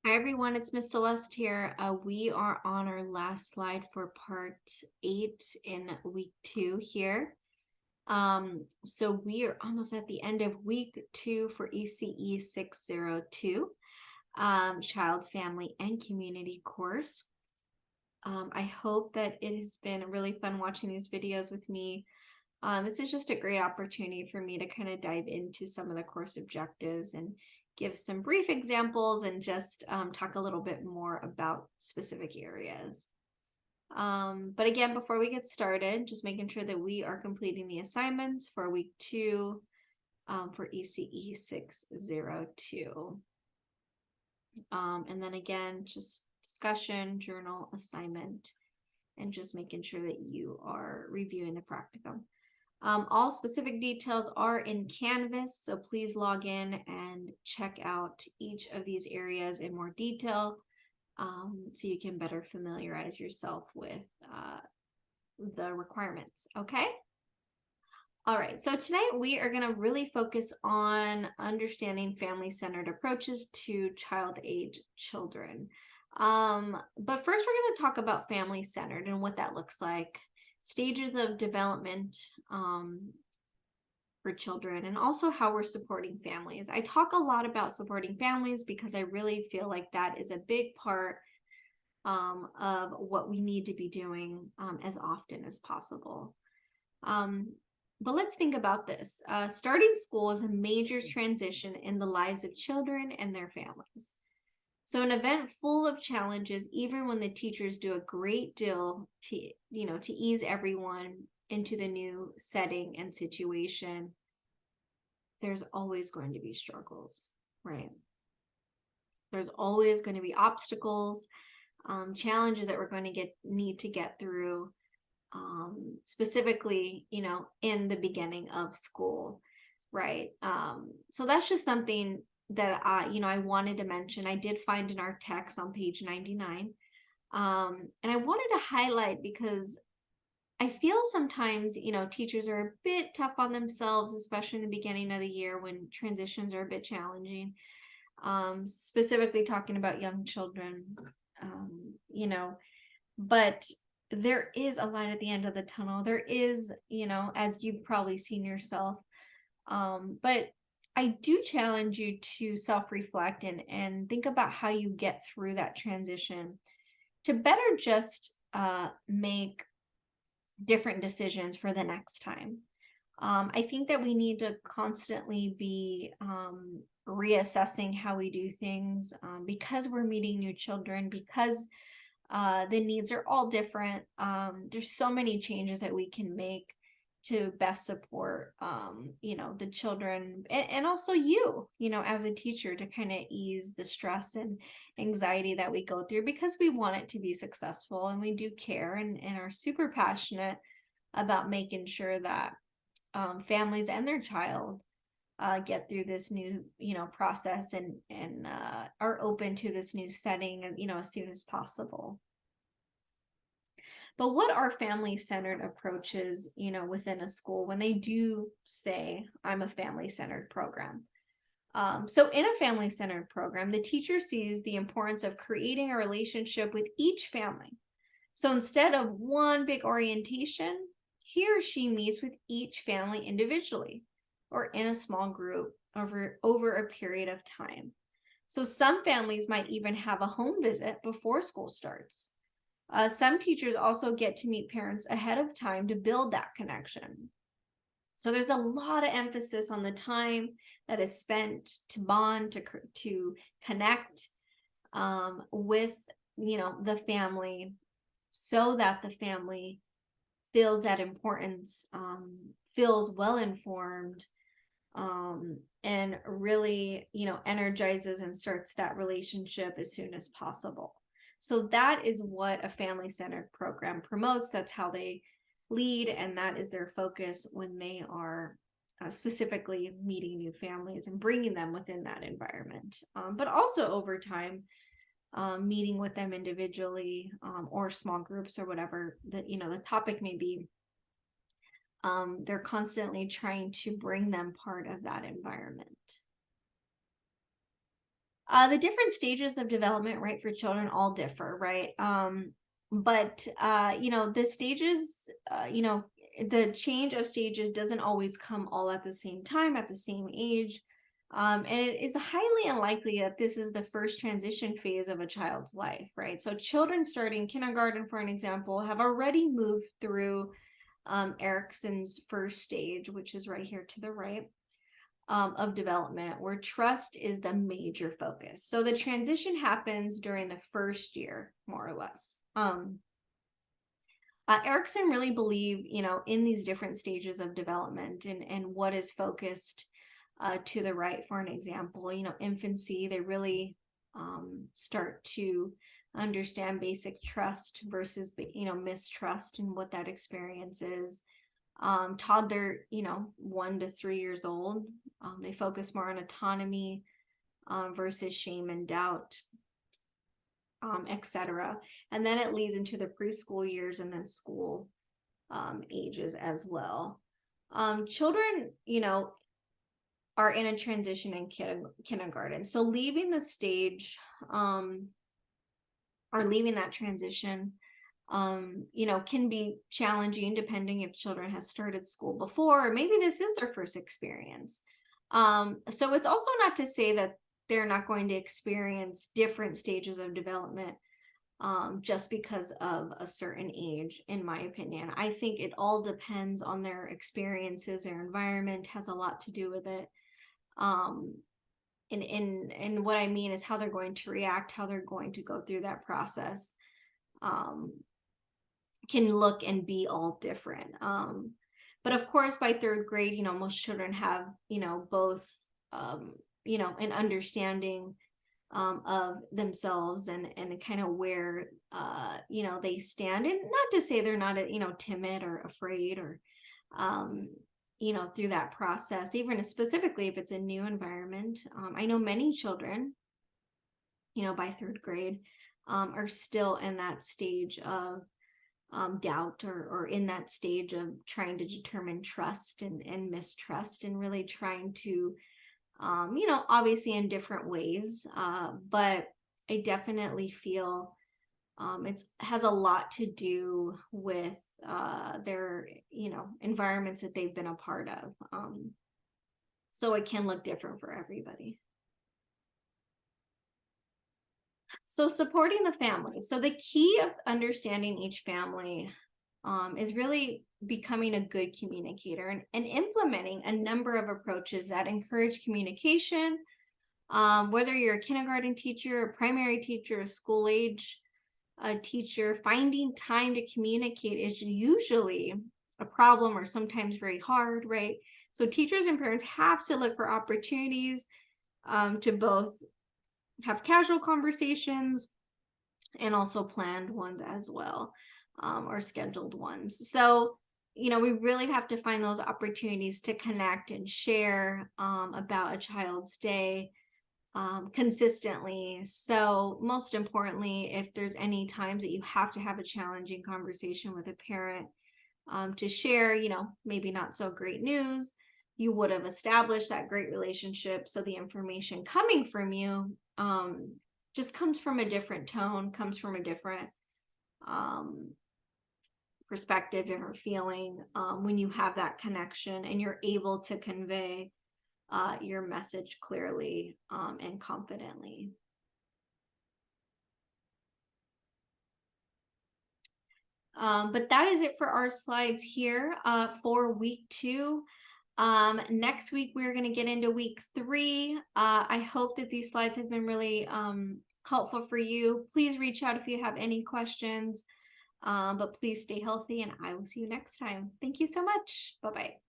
Hi everyone, it's Miss Celeste here. We are on our last slide for part 8 in week 2 here. So we are almost at the end of week 2 for ECE 602, Child, Family, and Community course. I hope that it has been really fun watching these videos with me. This is just a great opportunity for me to kind of dive into some of the course objectives and give some brief examples and just talk a little bit more about specific areas. But again, before we get started, just making sure that we are completing the assignments for week 2 for ECE 602. And then again, just discussion, journal, assignment, and just making sure that you are reviewing the practicum. All specific details are in Canvas, so please log in and check out each of these areas in more detail so you can better familiarize yourself with the requirements, okay? All right, so tonight we are going to really focus on understanding family-centered approaches to child-age children. But first we're going to talk about family-centered and what that looks like, stages of development for children, and also how we're supporting families. I talk a lot about supporting families because I really feel like that is a big part of what we need to be doing as often as possible. But let's think about this. Starting school is a major transition in the lives of children and their families. So an event full of challenges, even when the teachers do a great deal to ease everyone into the new setting and situation, there's always going to be struggles, right? There's always going to be obstacles, challenges that we're going to need to get through, specifically, in the beginning of school, right? So that's just something that I wanted to mention. I did find in our text on page 99. And I wanted to highlight because I feel sometimes, teachers are a bit tough on themselves, especially in the beginning of the year when transitions are a bit challenging. Specifically talking about young children, but there is a light at the end of the tunnel. There is, as you've probably seen yourself. But I do challenge you to self-reflect and think about how you get through that transition to better just make different decisions for the next time. I think that we need to constantly be reassessing how we do things because we're meeting new children, because the needs are all different. There's so many changes that we can make to best support, the children and also as a teacher, to kind of ease the stress and anxiety that we go through, because we want it to be successful and we do care and are super passionate about making sure that families and their child get through this new, process and are open to this new setting, as soon as possible. But what are family-centered approaches, within a school when they do say, I'm a family-centered program? So in a family-centered program, the teacher sees the importance of creating a relationship with each family. So instead of one big orientation, he or she meets with each family individually or in a small group over a period of time. So some families might even have a home visit before school starts. Some teachers also get to meet parents ahead of time to build that connection. So there's a lot of emphasis on the time that is spent to bond, to connect with, the family, so that the family feels that importance, feels well informed, and really, energizes and starts that relationship as soon as possible. So that is what a family-centered program promotes. That's how they lead, and that is their focus when they are specifically meeting new families and bringing them within that environment. But also over time, meeting with them individually or small groups or whatever that, the topic may be. They're constantly trying to bring them part of that environment. The different stages of development, right, for children all differ, right? But the stages, the change of stages doesn't always come all at the same time, at the same age. And it is highly unlikely that this is the first transition phase of a child's life, right? So children starting kindergarten, for an example, have already moved through Erickson's first stage, which is right here to the right, of development, where trust is the major focus. So the transition happens during the first year, more or less. Erickson really believed, in these different stages of development and what is focused to the right. For an example, infancy, they really start to understand basic trust versus, mistrust and what that experience is. Toddler, 1 to 3 years old, they focus more on autonomy versus shame and doubt, etc. And then it leads into the preschool years and then school ages as well. Children, are in a transition in kindergarten. So leaving the stage or leaving that transition, can be challenging depending if children has started school before, or maybe this is their first experience. So it's also not to say that they're not going to experience different stages of development just because of a certain age, in my opinion. I think it all depends on their experiences, their environment has a lot to do with it. And what I mean is how they're going to react, how they're going to go through that process. Can look and be all different. But of course, by third grade, most children have, both, an understanding of themselves and kind of where, they stand. And not to say they're not, timid or afraid or, through that process, even specifically if it's a new environment. I know many children, by third grade, are still in that stage of doubt or in that stage of trying to determine trust and mistrust, and really trying to, obviously in different ways. But I definitely feel it has a lot to do with their, environments that they've been a part of. So it can look different for everybody. So supporting the family. So the key of understanding each family is really becoming a good communicator and implementing a number of approaches that encourage communication. Whether you're a kindergarten teacher, a primary teacher, a school age teacher, finding time to communicate is usually a problem or sometimes very hard, right? So teachers and parents have to look for opportunities to both have casual conversations and also planned ones as well, or scheduled ones. So, we really have to find those opportunities to connect and share about a child's day consistently. So most importantly, if there's any times that you have to have a challenging conversation with a parent to share, maybe not so great news, you would have established that great relationship. So the information coming from you just comes from a different tone, comes from a different perspective, different feeling when you have that connection and you're able to convey your message clearly and confidently. But that is it for our slides here for week 2. Next week, we're going to get into week 3. I hope that these slides have been really helpful for you. Please reach out if you have any questions, but please stay healthy and I will see you next time. Thank you so much. Bye-bye.